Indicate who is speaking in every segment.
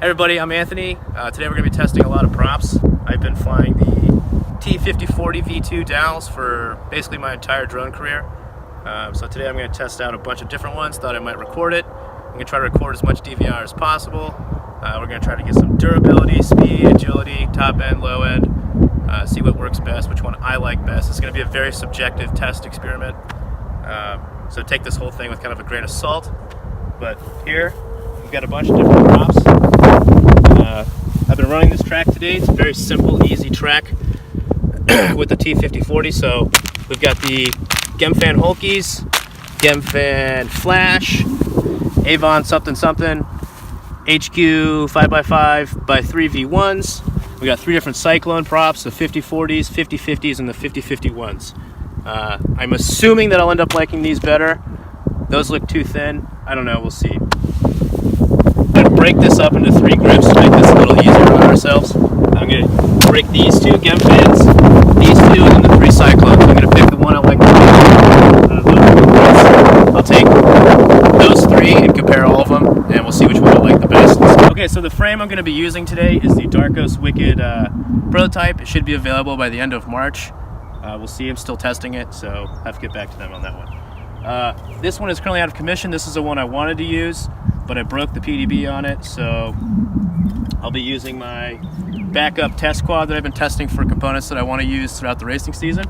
Speaker 1: everybody, I'm Anthony. Today we're going to be testing a lot of props. I've been flying the T5040 V2 DALs for basically my entire drone career. So today I'm going to test out a bunch of different ones. Thought I might record it. I'm going to try to record as much DVR as possible. We're going to try to get some durability, speed, agility, top end, low end, see what works best, which one I like best. It's going to be a very subjective test experiment. So take this whole thing with kind of a grain of salt. But here, we've got a bunch of different props. I've been running this track today. It's a very simple, easy track with the T5040. So we've got the Gemfan Hulkies, Gemfan Flash, Avan something something, HQ 5x5x3 V1s. We got 3 different Cyclone props, the 5040s, 5050s, and the 5051s. I'm assuming that I'll end up liking these better. Those look too thin. I don't know, we'll see. I'm going to break this up into 3 groups to make this a little easier on ourselves. I'm going to break these 2 Gemfans, these 2, and then the 3 Cyclones. I'm going to pick the one I like the most. I'll take those 3 and compare all of them, and we'll see which one I like the best. Okay, so the frame I'm going to be using today is the Darkos Wicked prototype. It should be available by the end of March. We'll see. I'm still testing it, so I have to get back to them on that one. This one is currently out of commission. This is the one I wanted to use, but I broke the PDB on it, so I'll be using my backup test quad that I've been testing for components that I want to use throughout the racing season.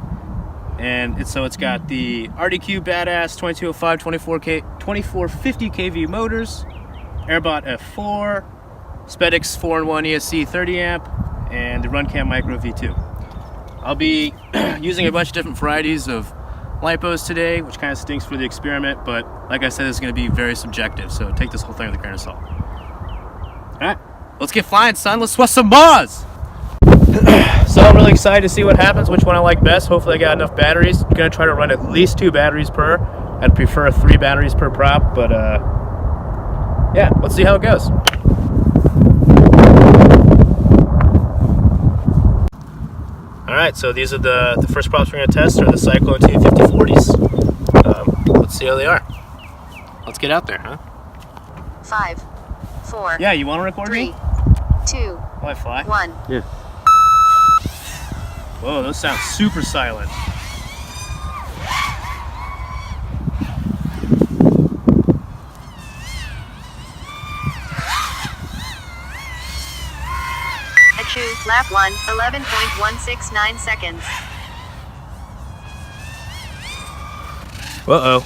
Speaker 1: And it's got the RDQ Badass 2205 2450 kV motors, Airbot F4, Spedix 4-in-1 ESC 30 amp, and the Runcam Micro V2. I'll be using a bunch of different varieties of lipos today, which kind of stinks for the experiment, but like I said, it's going to be very subjective, so take this whole thing with a grain of salt. Alright, let's get flying, son. Let's sweat some bars! So I'm really excited to see what happens, which one I like best. Hopefully I got enough batteries. I'm going to try to run at least 2 batteries per. I'd prefer 3 batteries per prop, but yeah, let's see how it goes. Alright, so these are the first props we're going to test are the Cyclone T5040s. Let's see how they are. Let's get out there, huh?
Speaker 2: 5, 4.
Speaker 1: Yeah, you want to record
Speaker 2: 3,
Speaker 1: me?
Speaker 2: 2.
Speaker 1: Will I fly?
Speaker 2: 1.
Speaker 1: Yeah. Whoa, those sound super silent.
Speaker 2: Lap 1, 11.169 seconds.
Speaker 1: Uh-oh.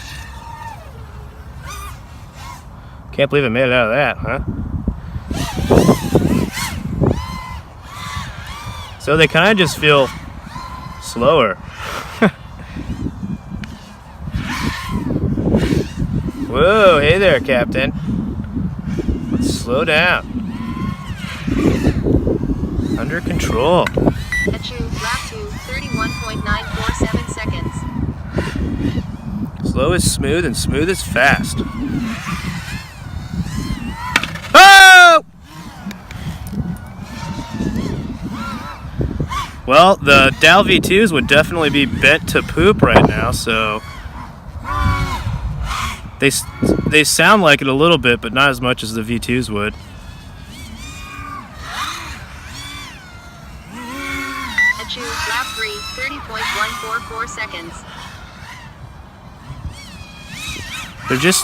Speaker 1: Can't believe I made it out of that, huh? So they kind of just feel slower. Whoa, hey there, Captain. Let's slow down. Under control.
Speaker 2: Lap 2, 31.947 seconds.
Speaker 1: Slow is smooth and smooth is fast. Oh! Well, the DAL V2s would definitely be bent to poop right now, so they sound like it a little bit, but not as much as the V2s would.
Speaker 2: Lap 3, 30.144 seconds.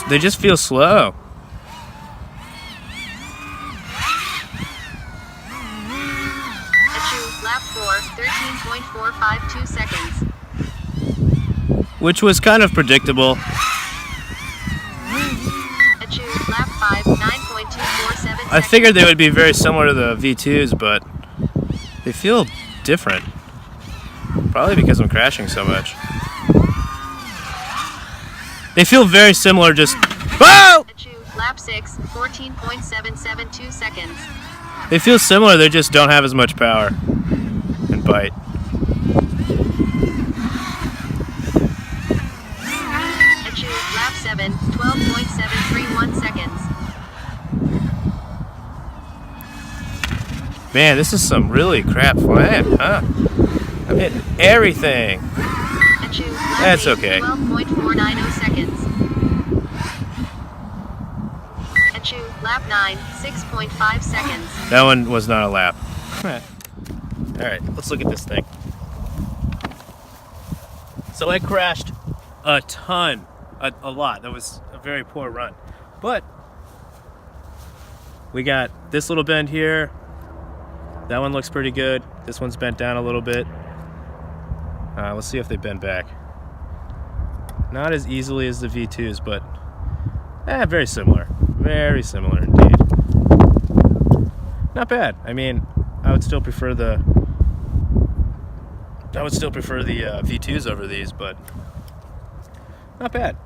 Speaker 1: They just feel slow.
Speaker 2: Lap 4, 13.452 seconds.
Speaker 1: Which was kind of predictable.
Speaker 2: Lap 5, 9.247 seconds.
Speaker 1: I figured they would be very similar to the V2s, but they feel different. Probably because I'm crashing so much. They feel very similar, just... Whoa!
Speaker 2: Lap 6, 14.772 seconds.
Speaker 1: They feel similar, they just don't have as much power and bite.
Speaker 2: Lap 7, 12.731 seconds.
Speaker 1: Man, this is some really crap flying, huh? I'm hitting everything. That's okay.
Speaker 2: 12.490 seconds. lap 9, 6.5 seconds.
Speaker 1: That one was not a lap. Alright, let's look at this thing. So I crashed a ton, a lot. That was a very poor run. But we got this little bend here. That one looks pretty good. This one's bent down a little bit. Let's see if they bend back. Not as easily as the V2s, but very similar. Very similar indeed. Not bad. I mean, I would still prefer the V2s over these, but not bad.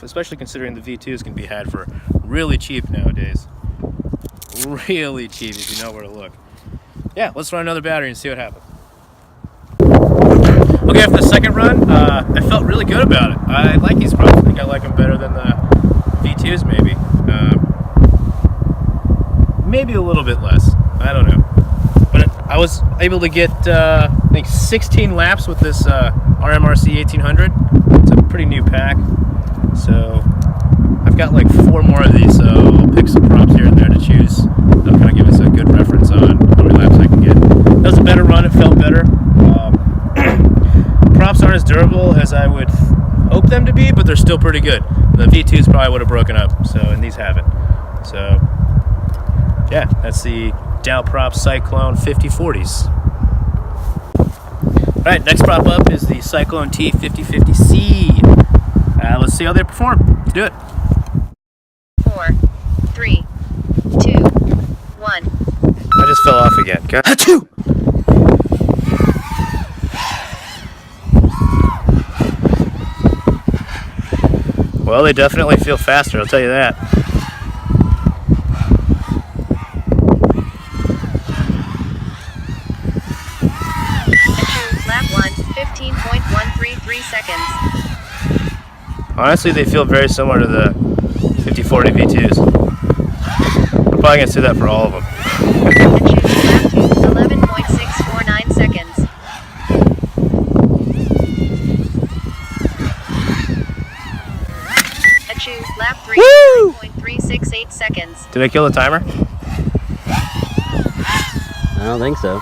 Speaker 1: Especially considering the V2s can be had for really cheap nowadays. Really cheap if you know where to look. Yeah, let's run another battery and see what happens. Okay, after the second run, I felt really good about it. I like these props. I think I like them better than the V2s maybe. Maybe a little bit less. I don't know. But I was able to get, I think, 16 laps with this RMRC 1800. It's a pretty new pack. So I've got like 4 more of these, so I'll pick some props here and there to choose. That'll kind of give us a good reference on how many laps I can get. That was a better run. It felt better. Props aren't as durable as I would hope them to be, but they're still pretty good. The V2s probably would have broken up, so, and these haven't. So yeah, that's the DAL Prop Cyclone 5040s. Alright, next prop up is the Cyclone T5040C. Let's see how they perform. Let's do it.
Speaker 2: 4, 3, 2, 1.
Speaker 1: I just fell off again. God. Achoo! Well, they definitely feel faster, I'll tell you that.
Speaker 2: Lap 1, 15.133 seconds.
Speaker 1: Honestly, they feel very similar to the 5040 V2s. I'm probably going to say that for all of them.
Speaker 2: Lap 2, 11.649 seconds. Lap 3, 9.368 seconds.
Speaker 1: Did I kill the timer?
Speaker 3: I don't think so.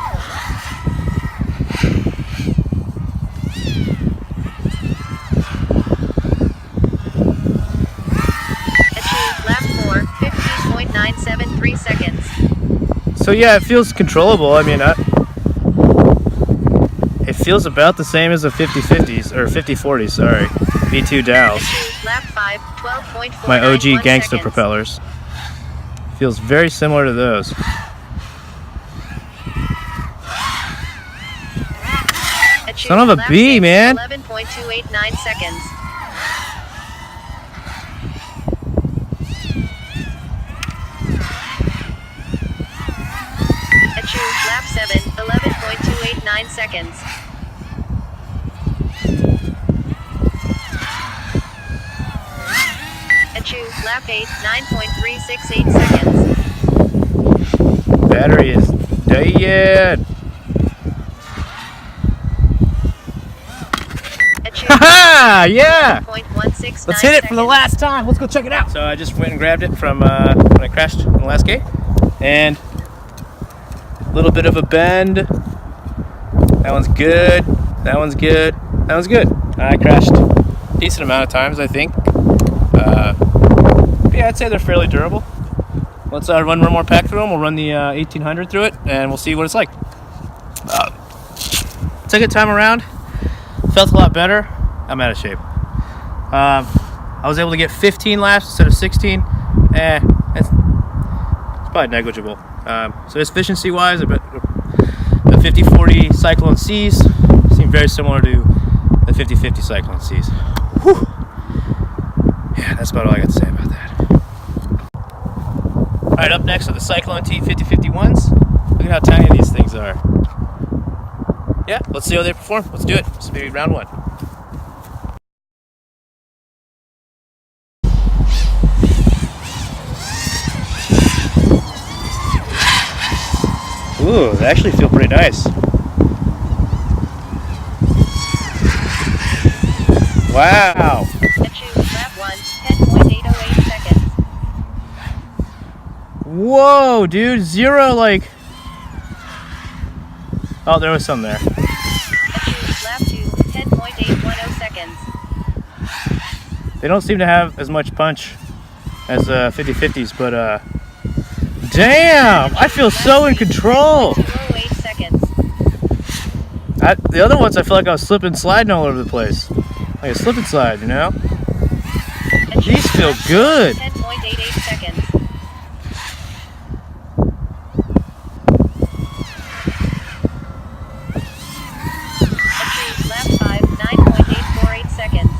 Speaker 2: Lap 4, 15.973 seconds.
Speaker 1: So yeah, it feels controllable. I mean, it feels about the same as the 5050s, or 5040s, sorry. V2 DALs.
Speaker 2: Lap 5, 12.491
Speaker 1: My OG gangsta
Speaker 2: seconds.
Speaker 1: propellers. Feels very similar to those. Son of a
Speaker 2: Lap
Speaker 1: bee,
Speaker 2: 6,
Speaker 1: man.
Speaker 2: 11.289 seconds. Lap 7, 11.289 seconds. Lap 8, 9.368 seconds.
Speaker 1: Battery is dead. Haha! Yeah! Let's hit it for the last time. Let's go check it out. So I just went and grabbed it from when I crashed in the last gate. And a little bit of a bend. That one's good. That one's good. That one's good. I crashed a decent amount of times, I think. Yeah, I'd say they're fairly durable. Let's run one more pack through them. We'll run the 1800 through it, and we'll see what it's like. Second time around, felt a lot better. I'm out of shape. I was able to get 15 laps instead of 16. It's probably negligible. So efficiency-wise, the 5040 Cyclone Cs seem very similar to the 5050 Cyclone Cs. Whew. Yeah, that's about all I got to say about that. Alright, up next are the Cyclone T5051s. Look at how tiny these things are. Yeah, let's see how they perform. Let's do it. This will be round 1. Ooh, they actually feel pretty nice. Wow.
Speaker 2: Lap 1, 10.808 seconds.
Speaker 1: Whoa, dude, zero, like... Oh, there was some there.
Speaker 2: Lap 2, 10.810 seconds.
Speaker 1: They don't seem to have as much punch as 50/50s, but damn, I feel so in control.
Speaker 2: 208 seconds.
Speaker 1: The other ones, I feel like I was slipping, sliding all over the place, like a slip and slide, you know. These feel good.
Speaker 2: 10.88 seconds. Achieved lap 5, 9.848 seconds.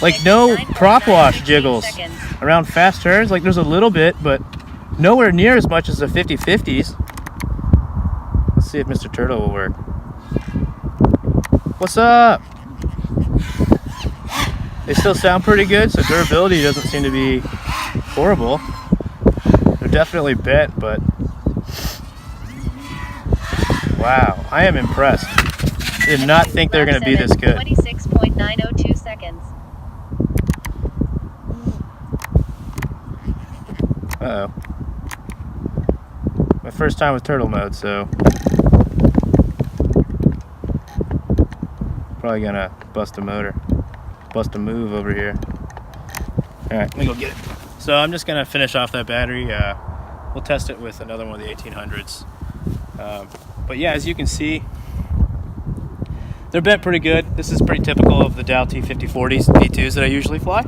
Speaker 1: Like no prop wash jiggles around fast turns. Like there's a little bit, but nowhere near as much as the 50/50s. Let's see if Mr. Turtle will work. What's up? They still sound pretty good, so durability doesn't seem to be horrible. They're definitely bent, but wow, I am impressed. Did not think they were going to be this good.
Speaker 2: 26.902 seconds.
Speaker 1: Uh-oh. My first time with turtle mode, so probably gonna bust a motor. Bust a move over here. Alright, let me go get it. So I'm just gonna finish off that battery. We'll test it with another one of the 1800s. But yeah, as you can see, they're bent pretty good. This is pretty typical of the DAL T5040s V2s that I usually fly.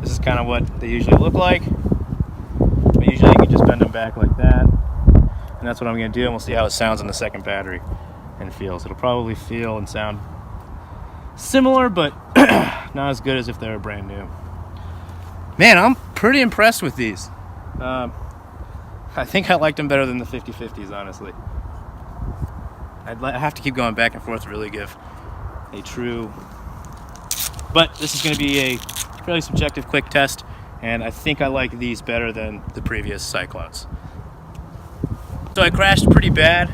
Speaker 1: This is kind of what they usually look like. But usually you can just bend them back like that. And that's what I'm going to do, and we'll see how it sounds in the second battery and feels. It'll probably feel and sound similar, but not as good as if they were brand new. Man, I'm pretty impressed with these. I think I liked them better than the 50/50s, honestly. I have to keep going back and forth to really give a true... But this is going to be a fairly subjective quick test, and I think I like these better than the previous Cyclones. So I crashed pretty bad.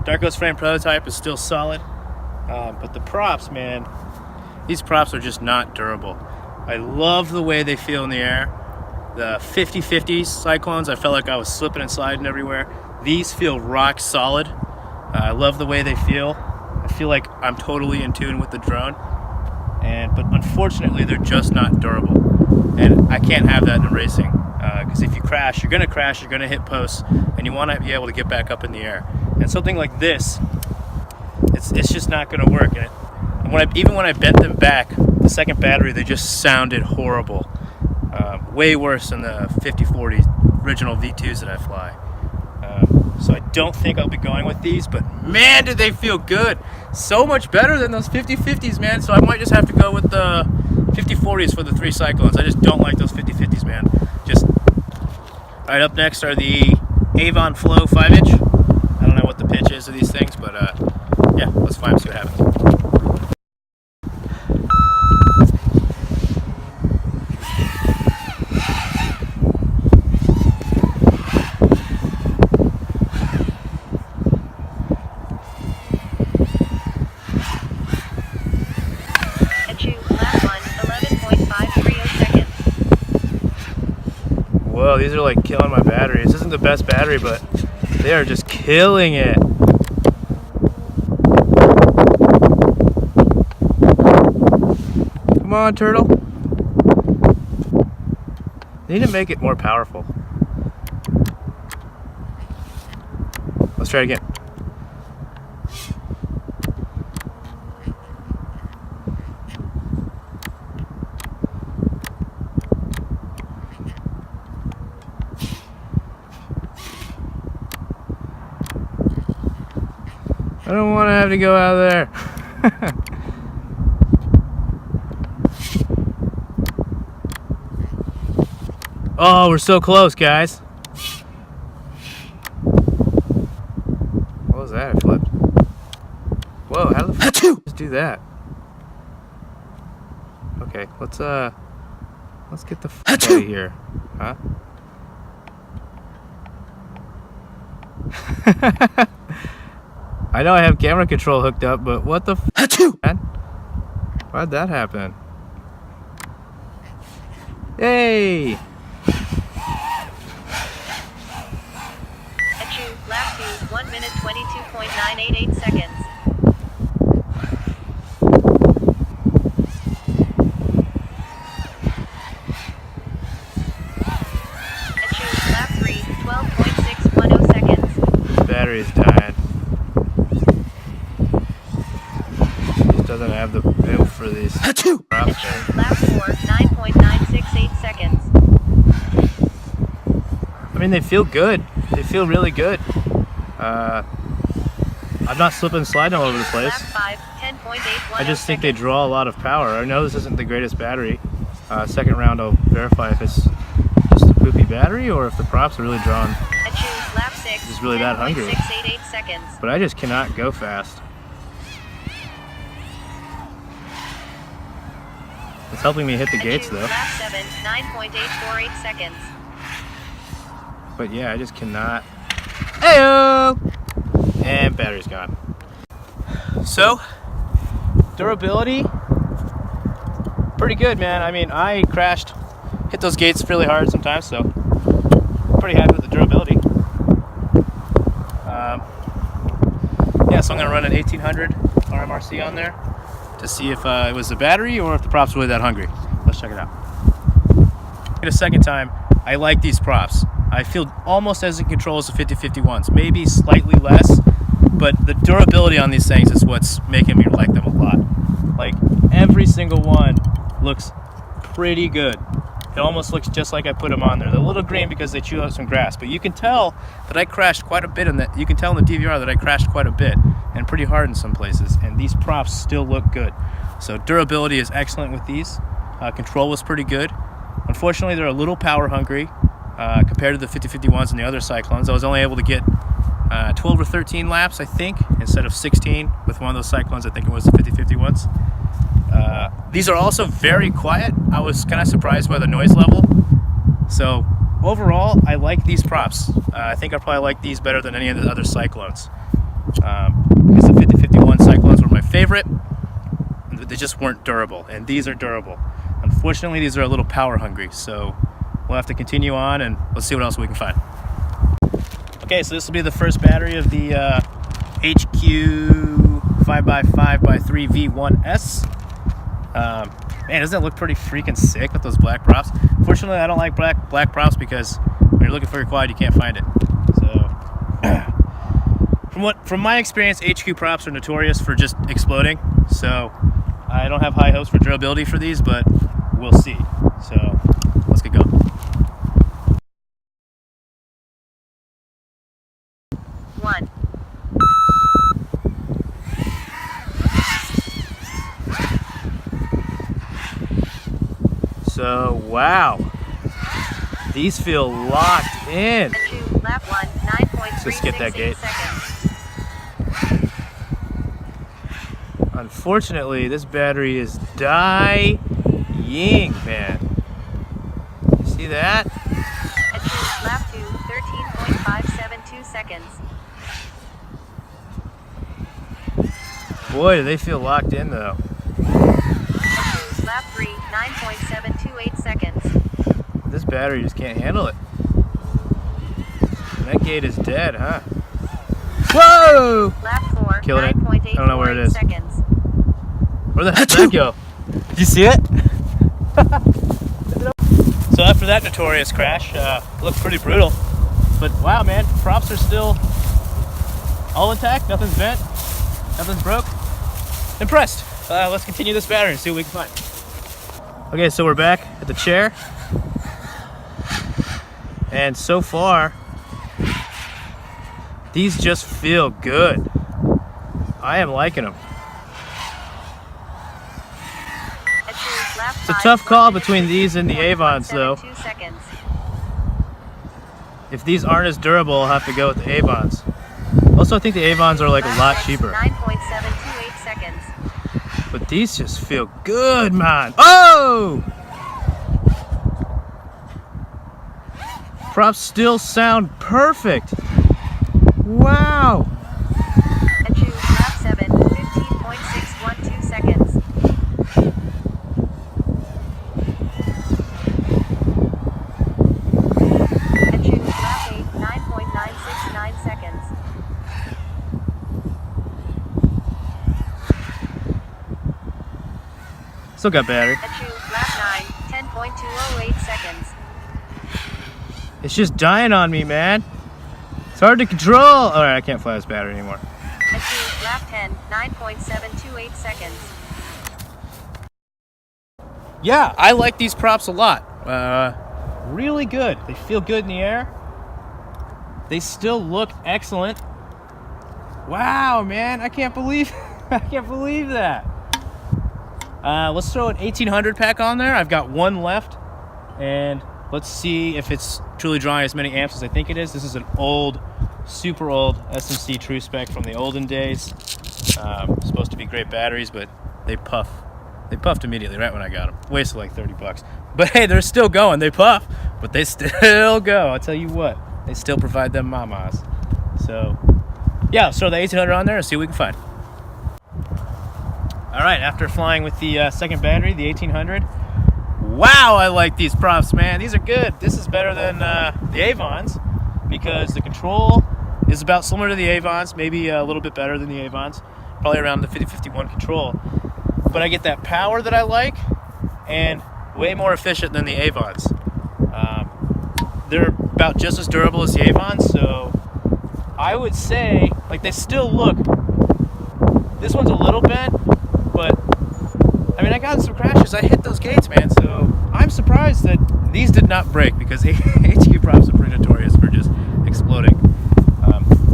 Speaker 1: Dark Ghost frame prototype is still solid, but the props, man, these props are just not durable. I love the way they feel in the air. The 50/50s Cyclones, I felt like I was slipping and sliding everywhere. These feel rock solid. I love the way they feel. I feel like I'm totally in tune with the drone. But unfortunately, they're just not durable. And I can't have that in racing. Because if you crash, you're going to hit posts, and you want to be able to get back up in the air. And something like this, it's just not going to work. And even when I bent them back, the second battery, they just sounded horrible. Way worse than the 50/40 original V2s that I fly. So I don't think I'll be going with these, but man, did they feel good. So much better than those 50/50s, man. So I might just have to go with the 50/40s for the 3 Cyclones. I just don't like those 50/50s, man. All right, up next are the Avan Flow 5-inch. I don't know what the pitch is of these things, but yeah, let's fly them, see what happens. Whoa, these are like killing my battery. This isn't the best battery, but they are just killing it. Come on, turtle. They need to make it more powerful. Let's try it again. I don't want to have to go out there. Oh, we're so close, guys. What was that? I flipped. Whoa, how the fuck did I just do that? Okay, let's get the fuck out of here. Huh? I know I have camera control hooked up, but what the f, man? Why'd that happen? Yay!
Speaker 2: Lap 2, 1 minute 22.988 seconds. Lap 3, 12.610 seconds.
Speaker 1: Battery's dying. Just doesn't have the oomph for these props.
Speaker 2: Lap 4, 9.968 seconds.
Speaker 1: I mean, they feel good. They feel really good. I'm not slipping and sliding all over the place.
Speaker 2: Lap 5, 10.810
Speaker 1: I just think they draw a lot of power. I know this isn't the greatest battery. Second round I'll verify if it's just a poopy battery or if the props are really drawing.
Speaker 2: Lap 6,
Speaker 1: Just really that hungry.
Speaker 2: 688 seconds.
Speaker 1: But I just cannot go fast. It's helping me hit the gates though.
Speaker 2: Lap 7, 9.848 seconds.
Speaker 1: But yeah, I just cannot. Heyo! And battery's gone. So, durability, pretty good, man. I mean, I hit those gates really hard sometimes, so pretty happy with the durability. Yeah, so I'm gonna run an 1800 RMRC on there to see if it was the battery or if the props were really that hungry. Let's check it out. In a second time, I like these props. I feel almost as in control as the 5051s, maybe slightly less, but the durability on these things is what's making me like them a lot. Like, every single one looks pretty good. It almost looks just like I put them on there. They're a little green because they chewed out some grass, but you can tell that I crashed quite a bit in that. You can tell in the DVR that I crashed quite a bit and pretty hard in some places, and these props still look good. So durability is excellent with these. Control was pretty good. Unfortunately, they're a little power hungry compared to the 5051s and the other Cyclones. I was only able to get 12 or 13 laps, I think, instead of 16 with one of those Cyclones. I think it was the 5051s. These are also very quiet. I was kind of surprised by the noise level. So overall, I like these props. I think I probably like these better than any of the other Cyclones. Because the 5051 Cyclones were my favorite. They just weren't durable, and these are durable. Unfortunately, these are a little power hungry, so we'll have to continue on and let's see what else we can find. Okay, so this will be the first battery of the HQ 5x5x3 V1S. Man, doesn't it look pretty freaking sick with those black props? Fortunately, I don't like black props because when you're looking for your quad, you can't find it. So, from my experience, HQ props are notorious for just exploding. So, I don't have high hopes for durability for these, but we'll see. So, let's get going.
Speaker 2: One.
Speaker 1: So, wow. These feel locked in.
Speaker 2: Lap 1, 9.368
Speaker 1: Let's get that gate.
Speaker 2: seconds.
Speaker 1: Unfortunately, this battery is dying, man. You see that?
Speaker 2: Lap 2, 13.572 seconds.
Speaker 1: Boy, do they feel locked in though.
Speaker 2: Lap 3, 9.728 seconds.
Speaker 1: This battery just can't handle it. And that gate is dead, huh? Whoa!
Speaker 2: Lap 4,
Speaker 1: Killing it. I don't know where it is.
Speaker 2: seconds.
Speaker 1: Where the heck did that go? Did you see it? So after that notorious crash, looked pretty brutal. But wow, man, props are still all intact. Nothing's bent. Nothing's broke. Impressed. Let's continue this battery and see what we can find. Okay, so we're back at the chair. And so far, these just feel good. I am liking them. It's a tough call between these and the Avans though. If these aren't as durable, I'll have to go with the Avans. Also, I think the Avans are like a lot cheaper.
Speaker 2: 9.728 seconds.
Speaker 1: But these just feel good, man. Oh! Props still sound perfect. Wow. Still got battery.
Speaker 2: Lap 9, 10.208 seconds.
Speaker 1: It's just dying on me, man. It's hard to control. All right, I can't fly this battery anymore.
Speaker 2: Lap 10, 9.728 seconds.
Speaker 1: Yeah, I like these props a lot. Really good. They feel good in the air. They still look excellent. Wow, man, I can't believe that. Let's throw an 1800 pack on there. I've got one left, and let's see if it's truly drawing as many amps as I think it is. This is an old, super old SMC True Spec from the olden days. Supposed to be great batteries, but they puff. They puffed immediately right when I got them. Wasted like 30 bucks. But hey, they're still going. They puff, but they still go. I'll tell you what, they still provide them mamas. So yeah, let's throw the 1800 on there and see what we can find. All right, after flying with the second battery, the 1800. Wow, I like these props, man. These are good. This is better than the Avons because the control is about similar to the Avons, maybe a little bit better than the Avons, probably around the 5051 control. But I get that power that I like and way more efficient than the Avons. They're about just as durable as the Avons, so I would say, like, they still look, this one's a little bent, but I mean, I got in some crashes. I hit those gates, man, so I'm surprised that these did not break because HQ props are pretty notorious for just exploding.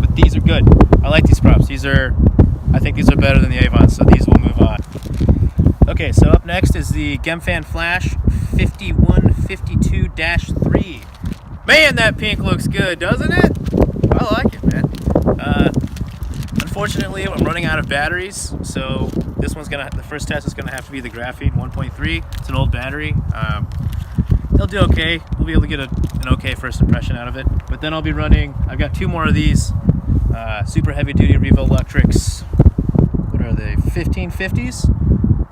Speaker 1: But these are good. I like these props. I think these are better than the Avons, so these will move on. Okay, so up next is the Gemfan Flash 5152-3. Man, that pink looks good, doesn't it? I like it, man. Unfortunately, I'm running out of batteries, so this one's the first test is gonna have to be the graphene 1.3. It's an old battery. They'll do okay. We'll be able to get an okay first impression out of it. But then I'll be running, I've got two more of these super heavy duty Revo Electrics. What are they, 1550s?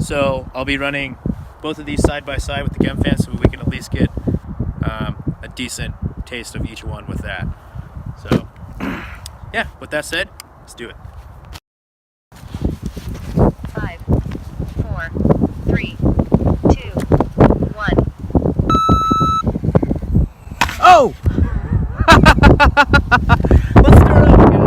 Speaker 1: So I'll be running both of these side by side with the Gemfan so we can at least get a decent taste of each one with that. So yeah, with that said, let's do it.
Speaker 2: 5, 4, 3, 2, 1.
Speaker 1: Oh! Let's start up, guys.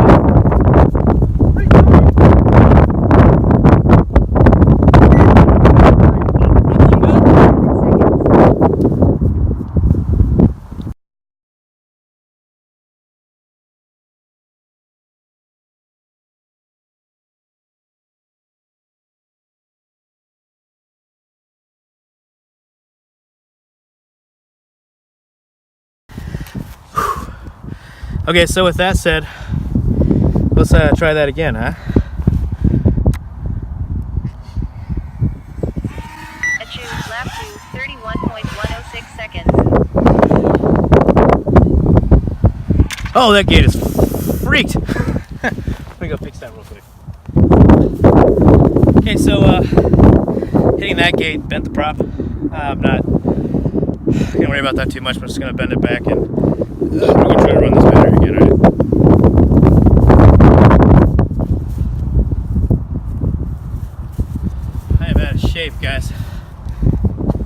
Speaker 1: Okay, so with that said, let's try that again, huh?
Speaker 2: Lap 2, 31.106 seconds.
Speaker 1: Oh, that gate is freaked. Let me go fix that real quick. Okay, so hitting that gate bent the prop. I'm not gonna worry about that too much. I'm just gonna bend it back and I'm gonna try to run this battery again, alright? I am out of shape, guys.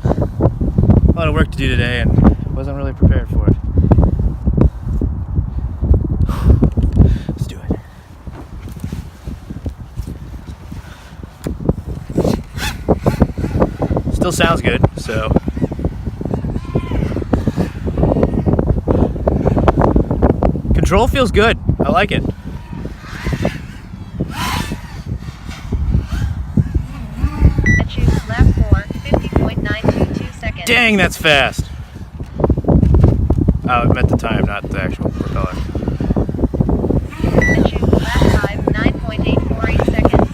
Speaker 1: A lot of work to do today and wasn't really prepared for it. Let's do it. Still sounds good, so. Control feels good. I like it.
Speaker 2: Lap 4, 50.922 seconds.
Speaker 1: Dang, that's fast. Oh, it meant the time, not the actual propeller.
Speaker 2: Lap 5, 9.848 seconds.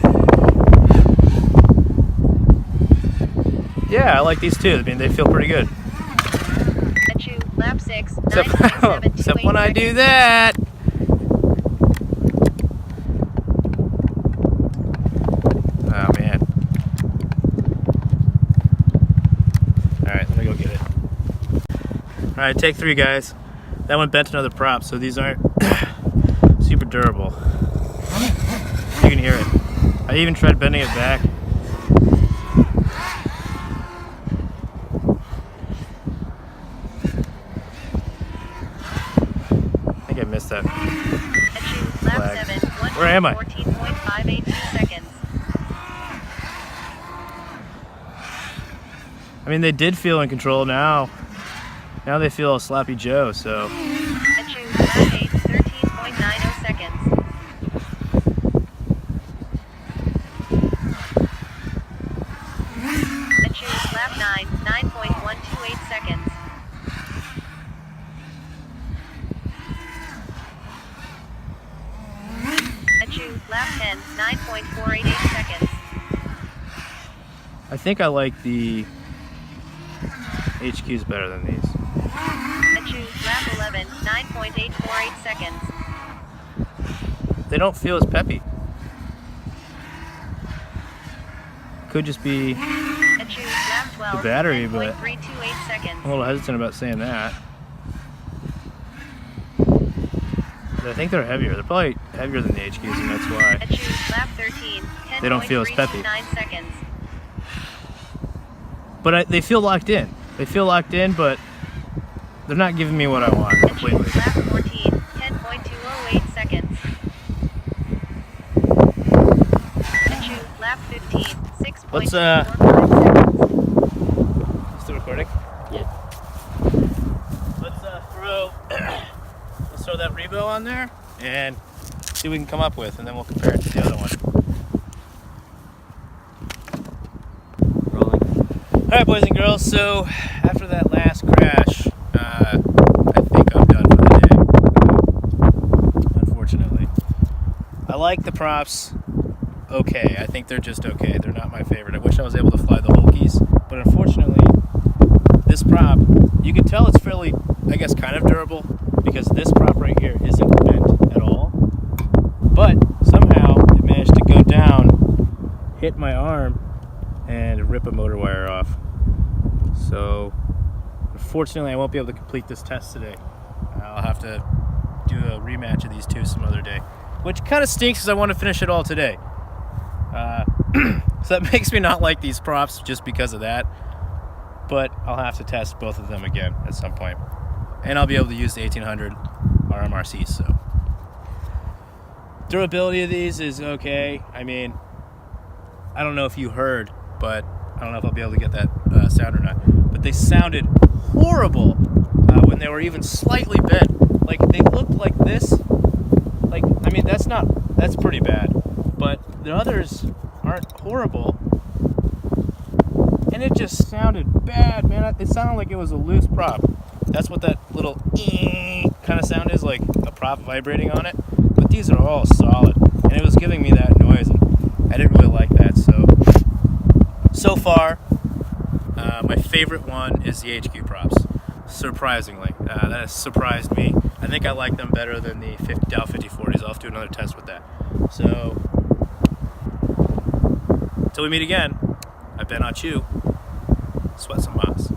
Speaker 1: Yeah, I like these too. I mean, they feel pretty good.
Speaker 2: Lap 6,
Speaker 1: Except when I do that. Oh man. Alright, let me go get it. Alright, take 3, guys. That one bent another prop, so these aren't super durable. You can hear it. I even tried bending it back. that.
Speaker 2: Lap
Speaker 1: Flag.
Speaker 2: 7, 1
Speaker 1: Where am I?
Speaker 2: 14.582 seconds.
Speaker 1: I mean, they did feel in control now. Now they feel sloppy Joe, so.
Speaker 2: Lap 8, 13.90 seconds. Lap 9, 9.128 seconds. Lap 10, 9.488 seconds.
Speaker 1: I think I like the HQs better than these.
Speaker 2: Lap 11, 9.848 seconds.
Speaker 1: They don't feel as peppy. Could just be
Speaker 2: Lap 12,
Speaker 1: the battery, but
Speaker 2: 10.328 seconds.
Speaker 1: I'm a little hesitant about saying that. But I think they're heavier. They're probably heavier than the HQs, and that's why.
Speaker 2: Lap 13,
Speaker 1: They don't feel as peppy.
Speaker 2: 10.329 seconds.
Speaker 1: But they feel locked in. They feel locked in, but they're not giving me what I want completely.
Speaker 2: Lap 14, 10.208 seconds. Lap 15, 6.245 seconds.
Speaker 1: Still recording?
Speaker 3: Yeah.
Speaker 1: Let's throw that Rebo on there and see what we can come up with, and then we'll compare it to the other one.
Speaker 3: Rolling.
Speaker 1: Alright, boys and girls, so after that last crash, I think I'm done for the day. Unfortunately. I like the props okay. I think they're just okay. They're not my favorite. I wish I was able to fly the Hulkies, but unfortunately, this prop, you can tell it's fairly, I guess, kind of durable, because this prop right here isn't bent at all. But somehow it managed to go down, hit my arm, and rip a motor wire off. So unfortunately I won't be able to complete this test today. I'll have to do a rematch of these two some other day, which kind of stinks because I want to finish it all today. So that makes me not like these props just because of that, but I'll have to test both of them again at some point, and I'll be able to use the 1800 RMRCs. So durability of these is okay. I mean, I don't know if you heard, but I don't know if I'll be able to get that sound or not, but they sounded horrible when they were even slightly bent. Like, they looked like this. Like, I mean, that's pretty bad, but the others aren't horrible, and it just sounded bad, man. It sounded like it was a loose prop. That's what that little kind of sound is, like a prop vibrating on it. But these are all solid, and it was giving me that noise, and I didn't really like that. So far, my favorite one is the HQ props. Surprisingly, that has surprised me. I think I like them better than the DAL 5040s. I'll have to do another test with that. So, until we meet again, I've been on Chew. Sweat some moss.